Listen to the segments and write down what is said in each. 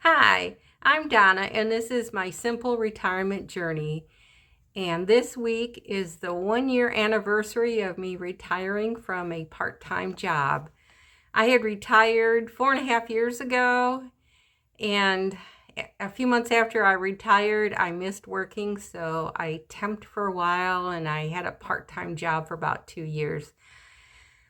Hi, I'm Donna, and this is my simple retirement journey. And this week is the 1 year anniversary of me retiring from a part-time job. I had retired 4.5 years ago, and a few months after I retired, I missed working, so I temped for a while and I had a part-time job for about 2 years.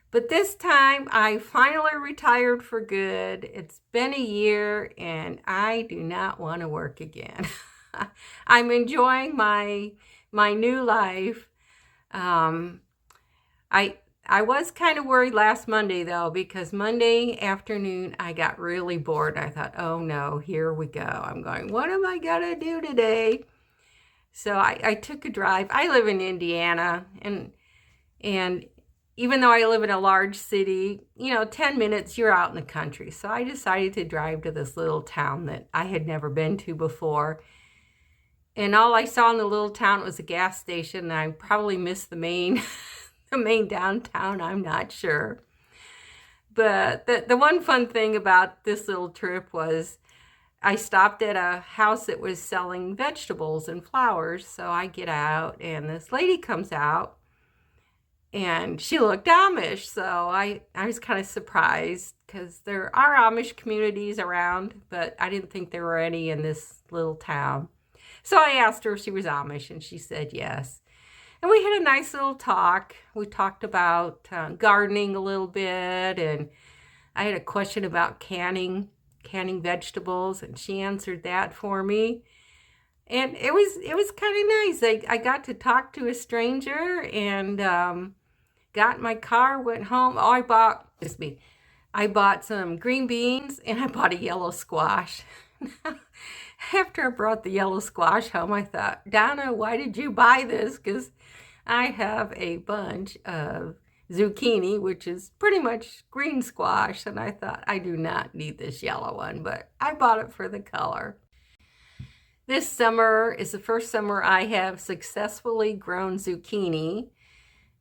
But this time I finally retired for good. It's been a year and I do not want to work again. I'm enjoying my new life. Um, I I was kind of worried last Monday though, because Monday afternoon I got really bored. I thought, oh no, here we go. I'm going, what am I gonna do today? So I took a drive. I live in Indiana, and even though I live in a large city, 10 minutes, you're out in the country. So I decided to drive to this little town that I had never been to before. And all I saw in the little town was a gas station. And I probably missed the main, the main downtown. I'm not sure. But the one fun thing about this little trip was I stopped at a house that was selling vegetables and flowers. So I get out and this lady comes out and she looked Amish. So I was kind of surprised because there are Amish communities around, but I didn't think there were any in this little town. So I asked her if she was Amish, and she said yes. And we had a nice little talk. We talked about gardening a little bit, and I had a question about canning vegetables, and she answered that for me. And it was kind of nice. I got to talk to a stranger, and got in my car, went home. Oh, I bought some green beans and I bought a yellow squash. After I brought the yellow squash home, I thought, Donna, why did you buy this? Because I have a bunch of zucchini, which is pretty much green squash. And I thought, I do not need this yellow one, but I bought it for the color. This summer is the first summer I have successfully grown zucchini.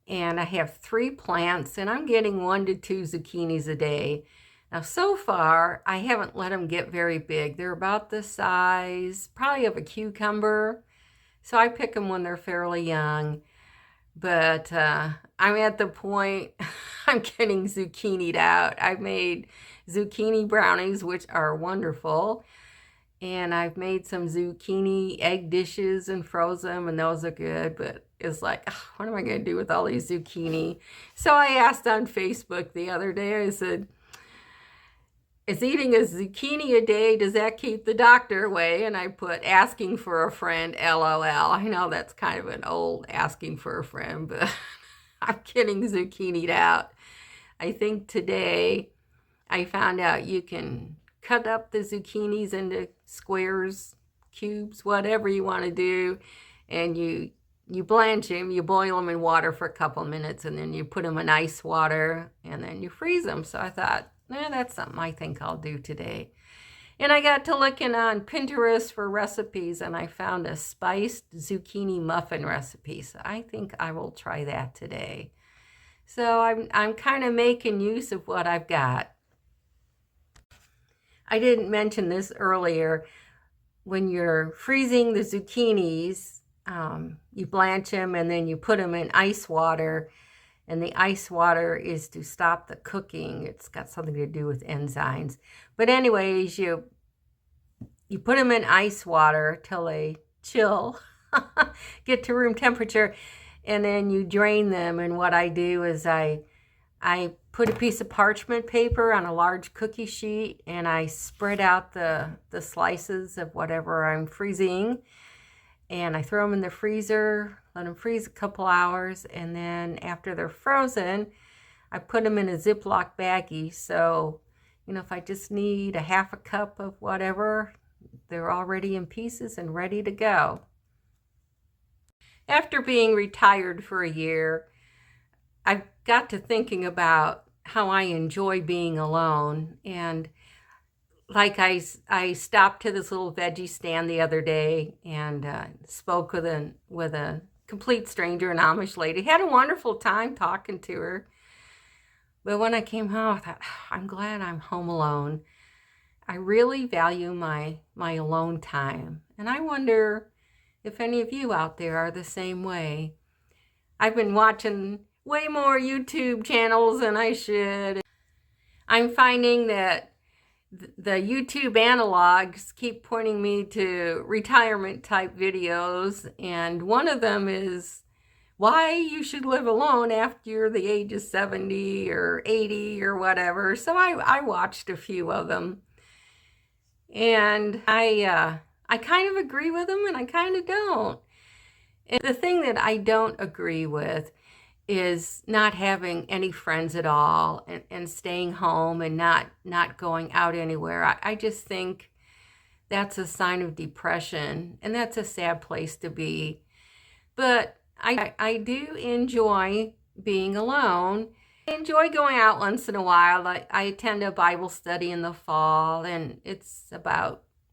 And I have 3 plants, and I'm getting 1 to 2 zucchinis a day. Now, so far, I haven't let them get very big. They're about the size, probably of a cucumber. So I pick them when they're fairly young. But I'm at the point I'm getting zucchinied out. I've made zucchini brownies, which are wonderful. And I've made some zucchini egg dishes and froze them, and those are good. But it's like, what am I going to do with all these zucchini? So I asked on Facebook the other day, I said, is eating a zucchini a day, does that keep the doctor away? And I put asking for a friend, LOL. I know that's kind of an old asking for a friend, but I'm getting zucchinied out. I think today I found out you can cut up the zucchinis into squares, cubes, whatever you want to do, and you blanch them, you boil them in water for a couple minutes, and then you put them in ice water, and then you freeze them. So I thought, that's something I think I'll do today. And I got to looking on Pinterest for recipes, and I found a spiced zucchini muffin recipe. So I think I will try that today. So I'm kind of making use of what I've got. I didn't mention this earlier. When you're freezing the zucchinis, you blanch them and then you put them in ice water. And the ice water is to stop the cooking. It's got something to do with enzymes. But anyways, you put them in ice water till they chill, get to room temperature, and then you drain them. And what I do is I put a piece of parchment paper on a large cookie sheet, and I spread out the slices of whatever I'm freezing, and I throw them in the freezer, let them freeze a couple hours, and then after they're frozen, I put them in a Ziploc baggie. So, if I just need a half a cup of whatever, they're already in pieces and ready to go. After being retired for a year, I've got to thinking about how I enjoy being alone. And like I stopped to this little veggie stand the other day and spoke with a complete stranger, an Amish lady. Had a wonderful time talking to her. But when I came home, I thought, I'm glad I'm home alone. I really value my alone time. And I wonder if any of you out there are the same way. I've been watching way more YouTube channels than I should. I'm finding that the YouTube analogs keep pointing me to retirement type videos, and one of them is why you should live alone after you're the age of 70 or 80 or whatever. So I watched a few of them, and I kind of agree with them and I kind of don't. And the thing that I don't agree with is not having any friends at all, and staying home and not going out anywhere. I just think that's a sign of depression, and that's a sad place to be. But I do enjoy being alone. I enjoy going out once in a while. I attend a Bible study in the fall, and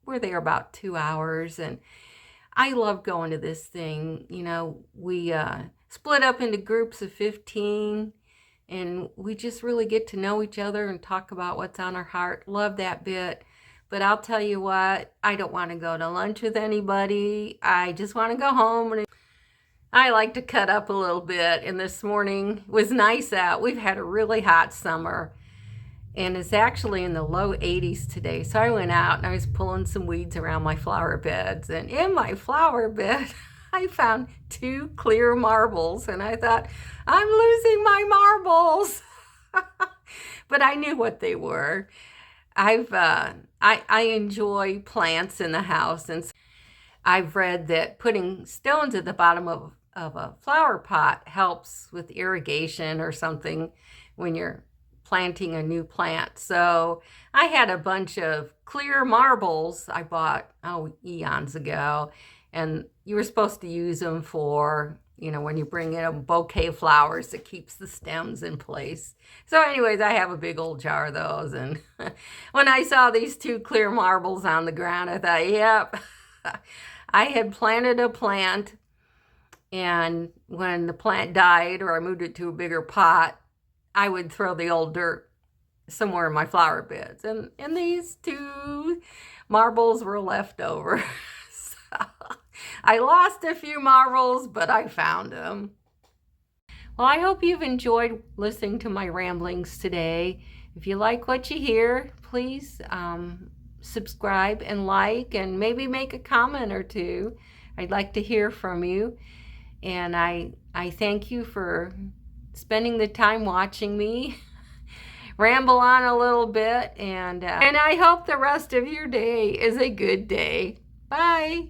we're there about 2 hours, and I love going to this thing. You know, we split up into groups of 15, and we just really get to know each other and talk about what's on our heart. Love that bit. But I'll tell you what, I don't want to go to lunch with anybody. I just want to go home. And I like to cut up a little bit. And this morning was nice out. We've had a really hot summer, and it's actually in the low 80s today. So I went out and I was pulling some weeds around my flower beds. And in my flower bed, I found 2 clear marbles, and I thought, I'm losing my marbles. But I knew what they were. I enjoy plants in the house, and I've read that putting stones at the bottom of a flower pot helps with irrigation or something when you're planting a new plant. So I had a bunch of clear marbles I bought eons ago, and you were supposed to use them for, when you bring in a bouquet of flowers that keeps the stems in place. So anyways, I have a big old jar of those, and when I saw these 2 clear marbles on the ground, I thought, yep, I had planted a plant, and when the plant died or I moved it to a bigger pot, I would throw the old dirt somewhere in my flower beds, and these 2 marbles were left over. So I lost a few marbles, but I found them. Well, I hope you've enjoyed listening to my ramblings today. If you like what you hear, please subscribe and like, and maybe make a comment or 2. I'd like to hear from you. And I thank you for spending the time watching me ramble on a little bit. And I hope the rest of your day is a good day. Bye.